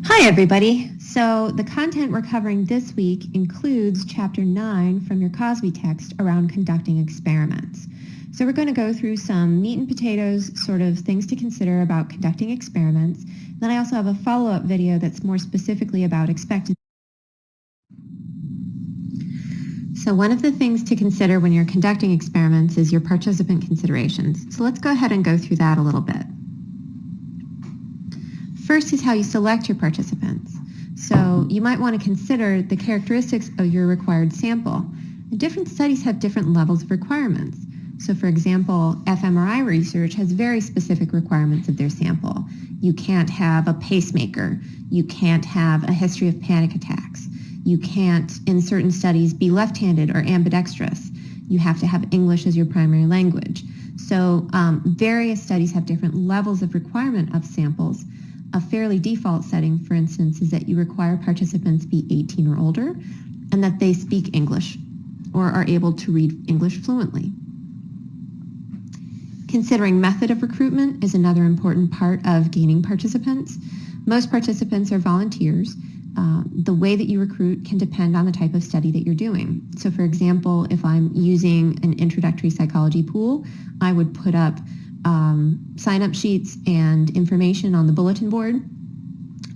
Hi, everybody. So the content we're covering this week includes Chapter 9 from your Cosby text around conducting experiments. So we're going to go through some meat and potatoes sort of things to consider about conducting experiments. Then I also have a follow-up video that's more specifically about expectancy. So one of the things to consider when you're conducting experiments is your participant considerations. So let's go ahead and go through that a little bit. First is how you select your participants. So you might want to consider the characteristics of your required sample. Different studies have different levels of requirements. So for example, fMRI research has very specific requirements of their sample. You can't have a pacemaker. You can't have a history of panic attacks. You can't, in certain studies, be left-handed or ambidextrous. You have to have English as your primary language. So various studies have different levels of requirement of samples. A fairly default setting, for instance, is that you require participants be 18 or older and that they speak English or are able to read English fluently. Considering method of recruitment is another important part of gaining participants. Most participants are volunteers. The way that you recruit can depend on the type of study that you're doing. So for example, if I'm using an introductory psychology pool, I would put up sign-up sheets and information on the bulletin board.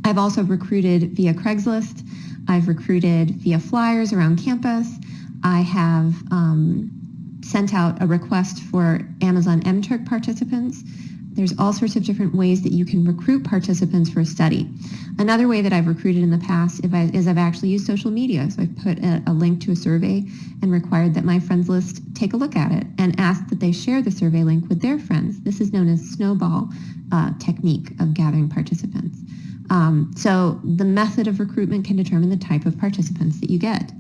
I've also recruited via Craigslist. I've recruited via flyers around campus. I have sent out a request for Amazon MTurk participants. There's all sorts of different ways that you can recruit participants for a study. Another way that I've recruited in the past is I've actually used social media. So I've put a link to a survey and required that my friends list take a look at it and ask that they share the survey link with their friends. This is known as snowball technique of gathering participants. So the method of recruitment can determine the type of participants that you get.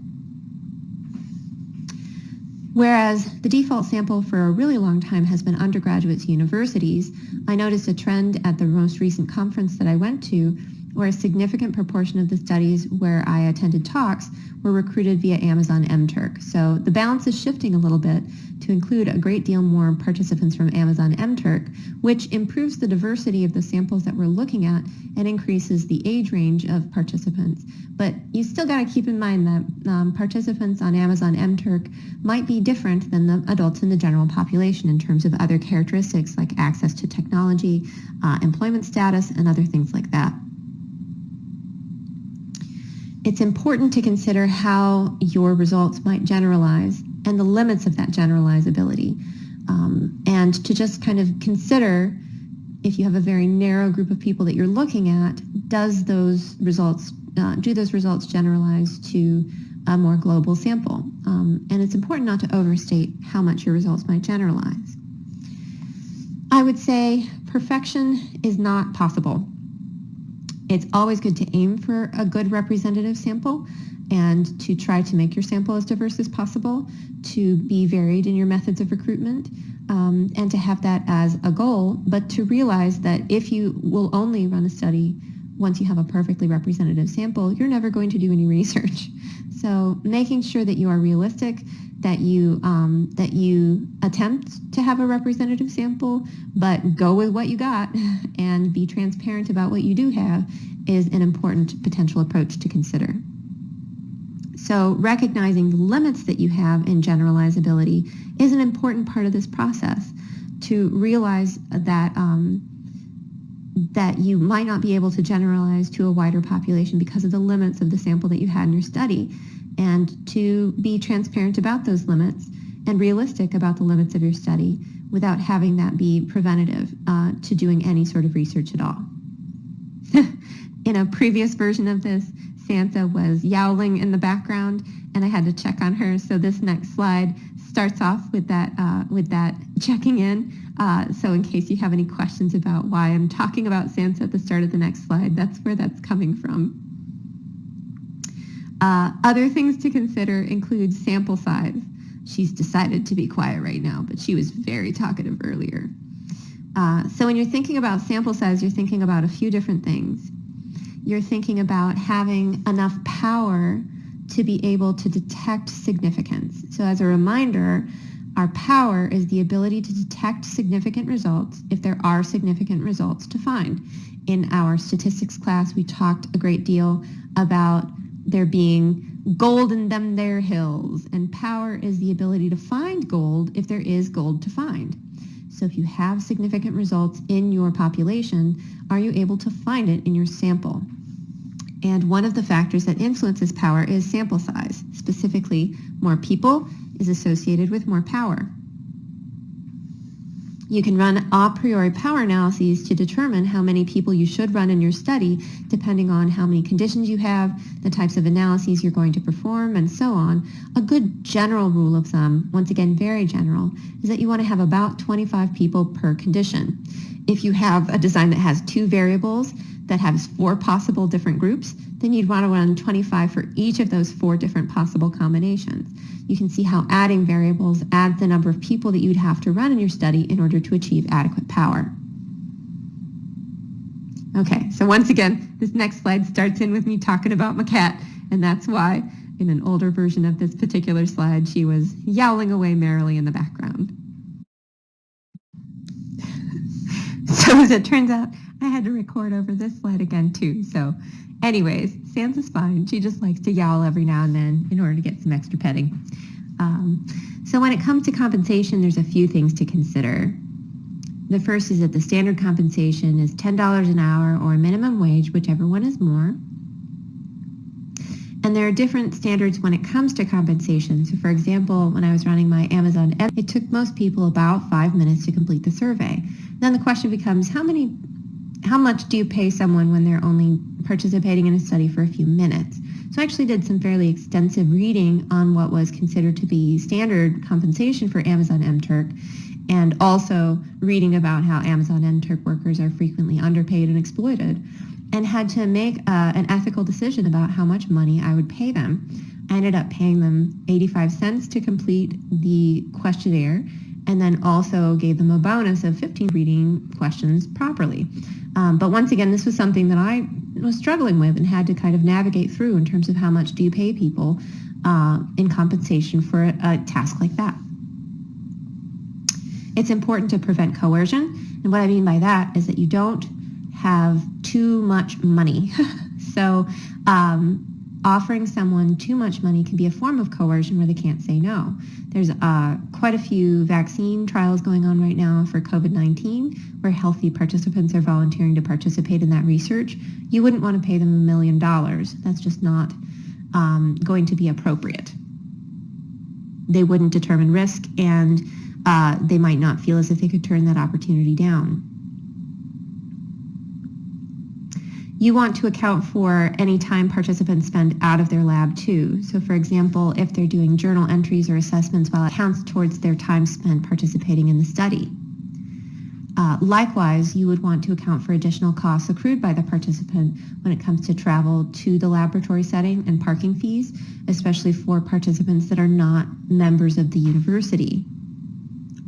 Whereas the default sample for a really long time has been undergraduates and universities, I noticed a trend at the most recent conference that I went to where a significant proportion of the studies where I attended talks were recruited via Amazon MTurk. So the balance is shifting a little bit to include a great deal more participants from Amazon MTurk, which improves the diversity of the samples that we're looking at and increases the age range of participants. But you still got to keep in mind that participants on Amazon MTurk might be different than the adults in the general population in terms of other characteristics like access to technology, employment status, and other things like that. It's important to consider how your results might generalize and the limits of that generalizability. And to just kind of consider, if you have a very narrow group of people that you're looking at, do those results generalize to a more global sample? And it's important not to overstate how much your results might generalize. I would say perfection is not possible. It's always good to aim for a good representative sample and to try to make your sample as diverse as possible, to be varied in your methods of recruitment, and to have that as a goal, but to realize that if you will only run a study once you have a perfectly representative sample, you're never going to do any research. So making sure that you are realistic, that you attempt to have a representative sample, but go with what you got and be transparent about what you do have is an important potential approach to consider. So recognizing the limits that you have in generalizability is an important part of this process, to realize that that you might not be able to generalize to a wider population because of the limits of the sample that you had in your study, and to be transparent about those limits and realistic about the limits of your study without having that be preventative to doing any sort of research at all. In a previous version of this, Santa was yowling in the background, and I had to check on her. So this next slide starts off with that checking in. So in case you have any questions about why I'm talking about Santa at the start of the next slide, that's where that's coming from. Other things to consider include sample size. She's decided to be quiet right now, but she was very talkative earlier. So when you're thinking about sample size, you're thinking about a few different things. You're thinking about having enough power to be able to detect significance. So as a reminder, Our power is the ability to detect significant results if there are significant results to find. In our statistics class, we talked a great deal about there being gold in them there hills, and power is the ability to find gold if there is gold to find. So if you have significant results in your population, are you able to find it in your sample? And one of the factors that influences power is sample size. Specifically, more people is associated with more power. You can run a priori power analyses to determine how many people you should run in your study, depending on how many conditions you have, the types of analyses you're going to perform, and so on. A good general rule of thumb, once again very general, is that you want to have about 25 people per condition. If you have a design that has 2 variables that has 4 possible different groups, then you'd want to run 25 for each of those 4 different possible combinations. You can see how adding variables adds the number of people that you'd have to run in your study in order to achieve adequate power. Okay, so once again, this next slide starts in with me talking about my cat, and that's why in an older version of this particular slide, she was yowling away merrily in the background. So as it turns out, I had to record over this slide again too. So anyways, Sansa's fine. She just likes to yowl every now and then in order to get some extra petting. So when it comes to compensation, there's a few things to consider. The first is that the standard compensation is $10 an hour or minimum wage, whichever one is more. And there are different standards when it comes to compensation. So for example, when I was running my Amazon, it took most people about 5 minutes to complete the survey. Then the question becomes, how much do you pay someone when they're only participating in a study for a few minutes? So I actually did some fairly extensive reading on what was considered to be standard compensation for Amazon MTurk, and also reading about how Amazon MTurk workers are frequently underpaid and exploited, and had to make an ethical decision about how much money I would pay them. I ended up paying them 85 cents to complete the questionnaire, and then also gave them a bonus of 15 reading questions properly. But once again, this was something that I was struggling with and had to kind of navigate through in terms of how much do you pay people in compensation for a task like that. It's important to prevent coercion, and what I mean by that is that you don't have too much money. So offering someone too much money can be a form of coercion where they can't say no. There's quite a few vaccine trials going on right now for COVID-19 where healthy participants are volunteering to participate in that research. You wouldn't want to pay them $1 million. That's just not going to be appropriate. They wouldn't determine risk, and they might not feel as if they could turn that opportunity down. You want to account for any time participants spend out of their lab too. So for example, if they're doing journal entries or assessments, well, it counts towards their time spent participating in the study. Likewise, you would want to account for additional costs accrued by the participant when it comes to travel to the laboratory setting and parking fees, especially for participants that are not members of the university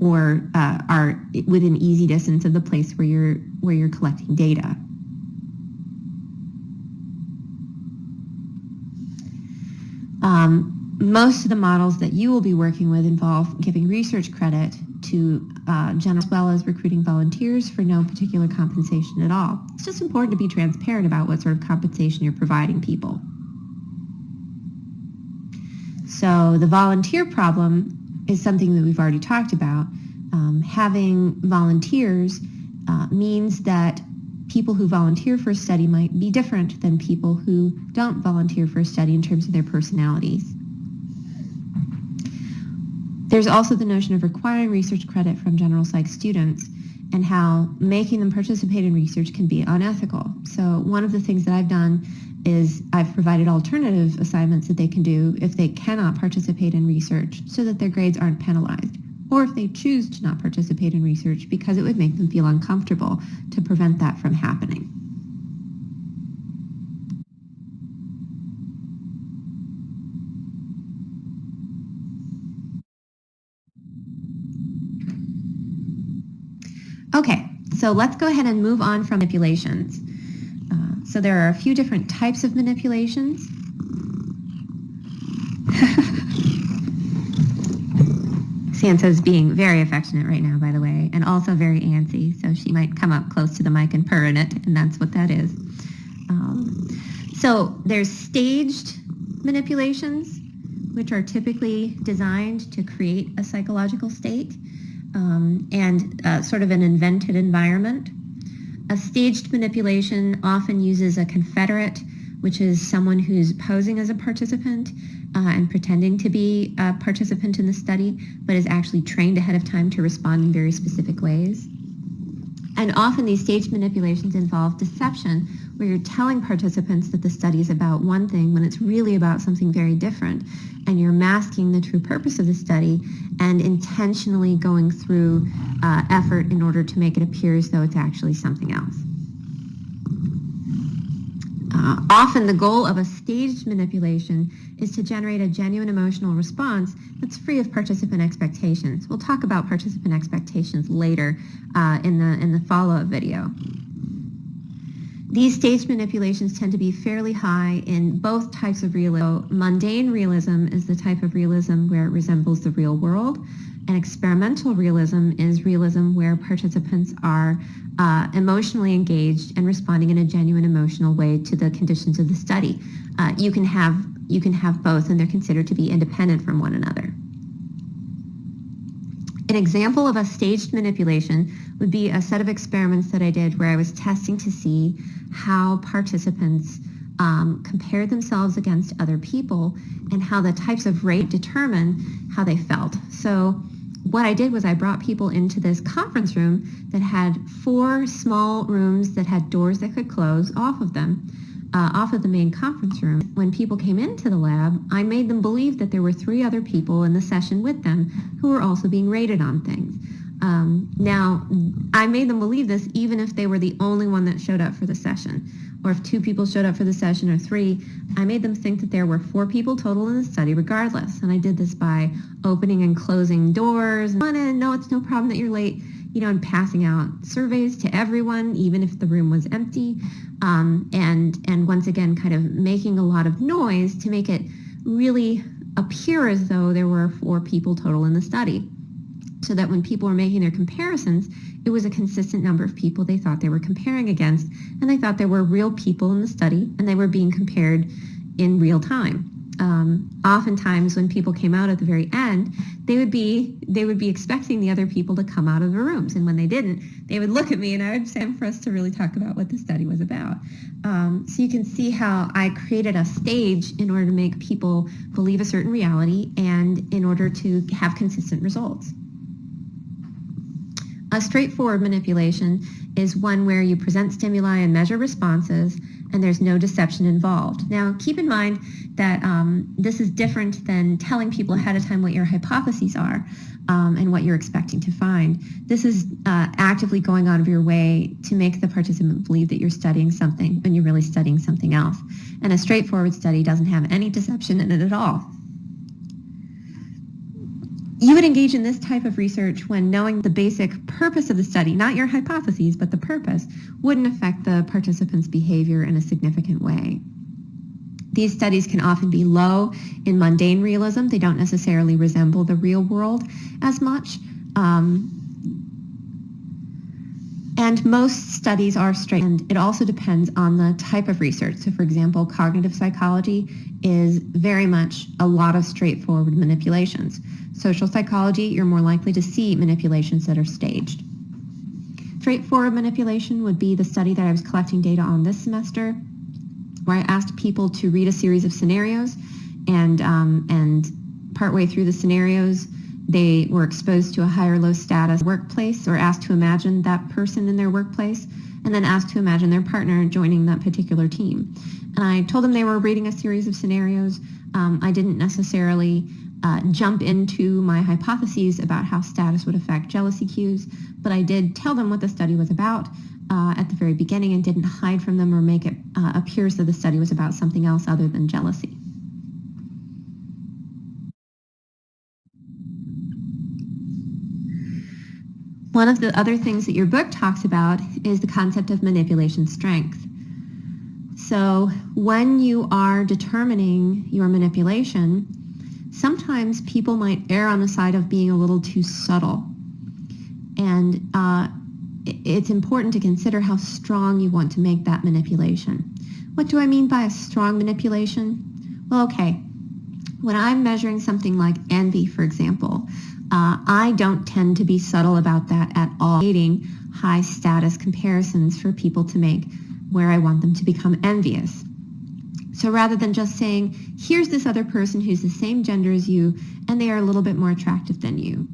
or are within easy distance of the place where you're collecting data. Most of the models that you will be working with involve giving research credit to general, as well as recruiting volunteers for no particular compensation at all. It's just important to be transparent about what sort of compensation you're providing people. So the volunteer problem is something that we've already talked about. Having volunteers means that people who volunteer for a study might be different than people who don't volunteer for a study in terms of their personalities. There's also the notion of requiring research credit from general psych students and how making them participate in research can be unethical. So one of the things that I've done is I've provided alternative assignments that they can do if they cannot participate in research so that their grades aren't penalized, or if they choose to not participate in research because it would make them feel uncomfortable, to prevent that from happening. Okay, so let's go ahead and move on from manipulations. So there are a few different types of manipulations. Sansa's being very affectionate right now, by the way, and also very antsy, so she might come up close to the mic and purr in it, and that's what that is. So there's staged manipulations, which are typically designed to create a psychological state and sort of an invented environment. A staged manipulation often uses a confederate, which is someone who's posing as a participant and pretending to be a participant in the study, but is actually trained ahead of time to respond in very specific ways. And often these staged manipulations involve deception, where you're telling participants that the study is about one thing when it's really about something very different. And you're masking the true purpose of the study and intentionally going through effort in order to make it appear as though it's actually something else. Often the goal of a staged manipulation is to generate a genuine emotional response that's free of participant expectations. We'll talk about participant expectations later in the follow-up video. These staged manipulations tend to be fairly high in both types of realism. Mundane realism is the type of realism where it resembles the real world, and experimental realism is realism where participants are emotionally engaged and responding in a genuine emotional way to the conditions of the study. You can have both, and they're considered to be independent from one another. An example of a staged manipulation would be a set of experiments that I did where I was testing to see how participants compared themselves against other people and how the types of rate determine how they felt. So what I did was I brought people into this conference room that had 4 small rooms that had doors that could close off of them, off of the main conference room. When people came into the lab, I made them believe that there were 3 other people in the session with them who were also being rated on things. Now, I made them believe this even if they were the only one that showed up for the session. Or if 2 people showed up for the session or 3, I made them think that there were 4 people total in the study regardless. And I did this by opening and closing doors. And no, it's no problem that you're late, and passing out surveys to everyone, even if the room was empty. And once again, kind of making a lot of noise to make it really appear as though there were 4 people total in the study. So that when people were making their comparisons, it was a consistent number of people they thought they were comparing against, and they thought there were real people in the study, and they were being compared in real time. Oftentimes, when people came out at the very end, they would be expecting the other people to come out of the rooms, and when they didn't, they would look at me, and I would say for us to really talk about what the study was about. So you can see how I created a stage in order to make people believe a certain reality, and in order to have consistent results. A straightforward manipulation is one where you present stimuli and measure responses, and there's no deception involved. Now, keep in mind that this is different than telling people ahead of time what your hypotheses are and what you're expecting to find. This is actively going out of your way to make the participant believe that you're studying something when you're really studying something else. And a straightforward study doesn't have any deception in it at all. You would engage in this type of research when knowing the basic purpose of the study, not your hypotheses, but the purpose, wouldn't affect the participants' behavior in a significant way. These studies can often be low in mundane realism. They don't necessarily resemble the real world as much. And most studies are straight, and it also depends on the type of research. So for example, cognitive psychology is very much a lot of straightforward manipulations. Social psychology, you're more likely to see manipulations that are staged. Straightforward manipulation would be the study that I was collecting data on this semester, where I asked people to read a series of scenarios, and partway through the scenarios, they were exposed to a high or low status workplace, or asked to imagine that person in their workplace, and then asked to imagine their partner joining that particular team. And I told them they were reading a series of scenarios. I didn't necessarily jump into my hypotheses about how status would affect jealousy cues, but I did tell them what the study was about at the very beginning, and didn't hide from them or make it appear as though the study was about something else other than jealousy. One of the other things that your book talks about is the concept of manipulation strength. So when you are determining your manipulation, sometimes people might err on the side of being a little too subtle. And it's important to consider how strong you want to make that manipulation. What do I mean by a strong manipulation? Well, okay, when I'm measuring something like envy, for example, I don't tend to be subtle about that at all, creating high status comparisons for people to make where I want them to become envious. So rather than just saying, here's this other person who's the same gender as you, and they are a little bit more attractive than you,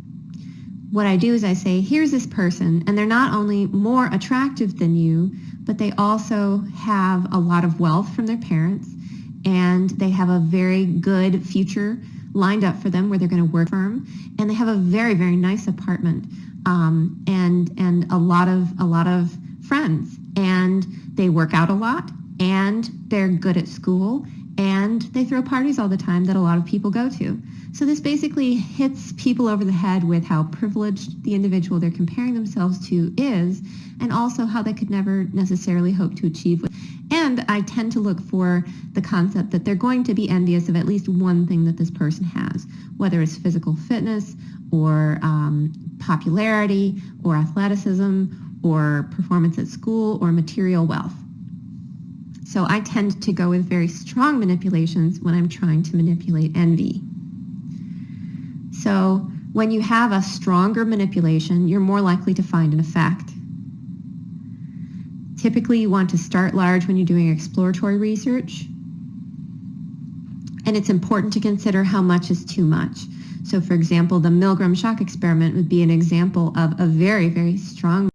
what I do is I say, here's this person, and they're not only more attractive than you, but they also have a lot of wealth from their parents, and they have a very good future lined up for them where they're going to work firm, and they have a very, very nice apartment, and a lot of friends, and they work out a lot, and they're good at school, and they throw parties all the time that a lot of people go to. So this basically hits people over the head with how privileged the individual they're comparing themselves to is, and also how they could never necessarily hope to achieve. And I tend to look for the concept that they're going to be envious of at least one thing that this person has, whether it's physical fitness or popularity or athleticism or performance at school or material wealth. So I tend to go with very strong manipulations when I'm trying to manipulate envy. So when you have a stronger manipulation, you're more likely to find an effect. Typically, you want to start large when you're doing exploratory research. And it's important to consider how much is too much. So for example, the Milgram shock experiment would be an example of a very, very strong